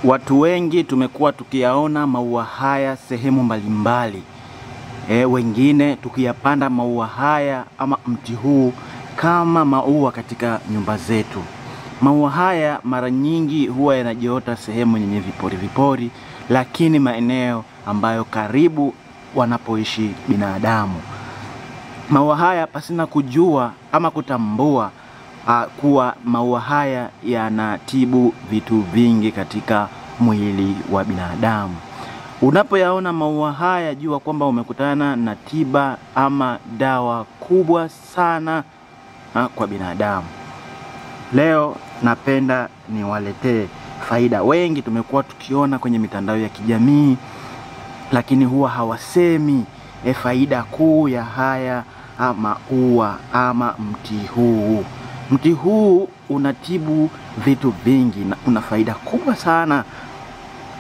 Watu wengi tumekuwa tukiyaona maua haya sehemu mbalimbali. Wengine tukiyapanda maua haya ama mti huu kama maua katika nyumba zetu. Maua haya mara nyingi huwa yanajiota sehemu yenye vipori, lakini maeneo ambayo karibu wanapoishi binadamu. Maua haya pasina kujua ama kutambua kuwa maua haya yanatibu vitu vingi katika mwili wa binadamu. Unapoyaona maua haya, jua kwamba umekutana na tiba ama dawa kubwa sana kwa binadamu. Leo napenda niwaletee faida. Wengi tumekuwa tukiona kwenye mitandao ya kijamii, lakini huwa hawasemi faida kuu ya haya maua ama mti huu. Mti huu unatibu vitu vingi na una faida kubwa sana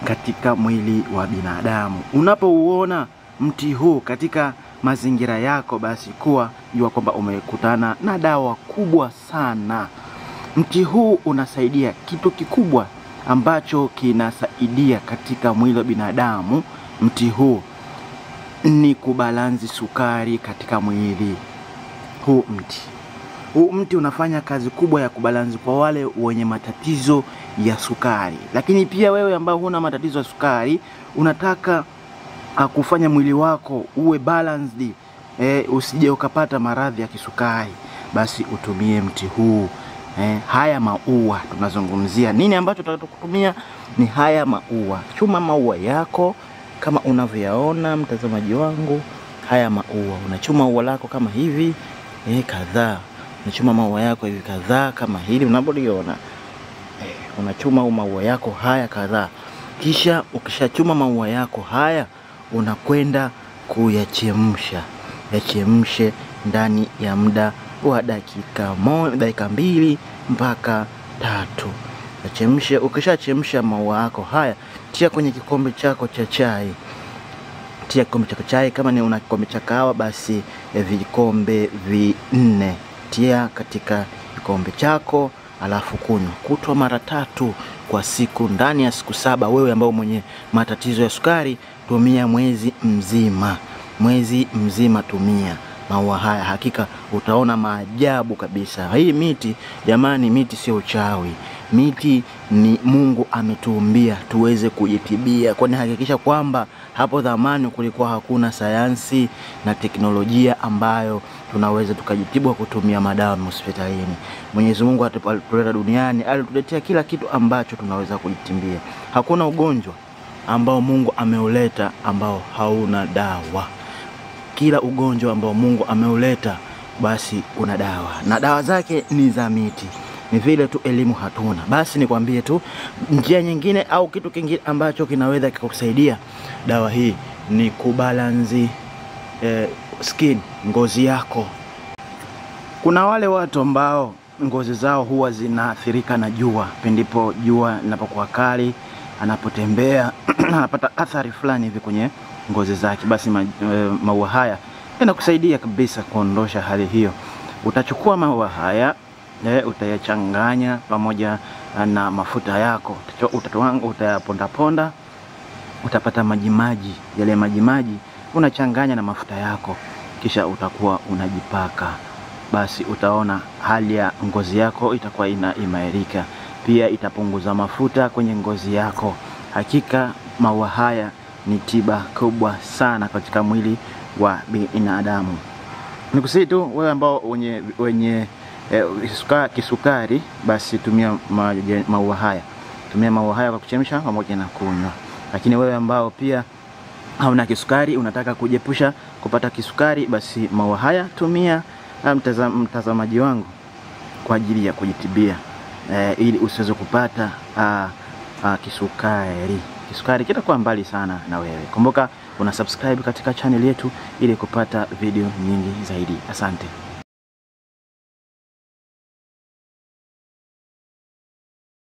katika mwili wa binadamu. Unapouona mti huu katika mazingira yako, basi jua kwamba umekutana na dawa kubwa sana. Mti huu unasaidia kitu kikubwa ambacho kinasaidia katika mwili wa binadamu. Mti huu ni kubalansi sukari katika mwili. Huu mti unafanya kazi kubwa ya kubalansi kwa wale wenye matatizo ya sukari. Lakini pia wewe ambao huna matatizo ya sukari, unataka kufanya mwili wako uwe balanced, usije ukapata maradhi ya kisukari, basi utumie mti huu. Haya maua tunazungumzia nini ambacho tutakutumia? Ni haya maua. Chuma maua yako kama unavyoyaona mtazamaji wangu. Haya maua, unachuma ua lako kama hivi kadhaa. Unachuma maua yako hivi kadhaa kama hili unapoliona. Unachuma maua yako haya kadhaa. Kisha ukishachuma maua yako haya, unakwenda kuyachemsha. Yachemshe ndani ya muda wa dakika 2 mpaka 3. Yachemshe. Ukishachemsha maua yako haya, tia kwenye kikombe chako cha chai. Tia kikombe cha chai, kama ni una kikombe cha kahawa basi vikombe 4. Tia katika kikombe chako, alafu kunywa kutwa mara 3 kwa siku ndani ya siku 7. Wewe ambao mwenye matatizo ya sukari, tumia mwezi mzima tumia maua haya. Hakika utaona maajabu kabisa. Hii miti jamani, miti sio uchawi. Miti ni Mungu ametuumbia tuweze kujitibia. Kwani hakikisha kwamba hapo zamani kulikuwa hakuna sayansi na teknolojia ambayo tunaweza tukajitibu kutumia madawa hospitalini. Mwenyezi Mungu atuleta duniani, alituletea kila kitu ambacho tunaweza kujitimbia. Hakuna ugonjwa ambao Mungu ameuleta ambao hauna dawa. Kila ugonjwa ambao Mungu ameuleta basi una dawa, na dawa zake ni za miti. Ni vile tu elimu hatuna. Basi nikwambie tu njia nyingine au kitu kingine ambacho kinaweza kukusaidia dawa hii ni kubalansi skin, ngozi yako. Kuna wale watu ambao ngozi zao huwa zinaathirika na jua. Pindipo jua linapokuwa kali, anapotembea anapata athari fulani hivi kwenye ngozi zake. Basi maua haya yanakusaidia kabisa kuondosha hali hiyo. Utachukua maua haya, utayachanganya pamoja na mafuta yako. Utayaponda, utapata maji. Yale maji unachanganya na mafuta yako, kisha utakuwa unajipaka. Basi utaona hali ya ngozi yako itakuwa inaimarika. Pia itapunguza mafuta kwenye ngozi yako. Hakika maua haya ni tiba kubwa sana katika mwili wa binadamu. Nikusii tu wewe ambao wenye kisukari, basi tumia maua haya. Tumia maua haya kwa kuchemsha pamoja na kunywa. Lakini wewe ambao pia hauna kisukari, unataka kujepusha kupata kisukari, basi maua haya tumia, mtazamaji wangu, kwa ajili ya kujitibia ili usiweze kupata kisukari. Kisukari kitakuwa mbali sana na wewe. Kumbuka una subscribe katika channel yetu ili kupata video nyingi zaidi. Asante.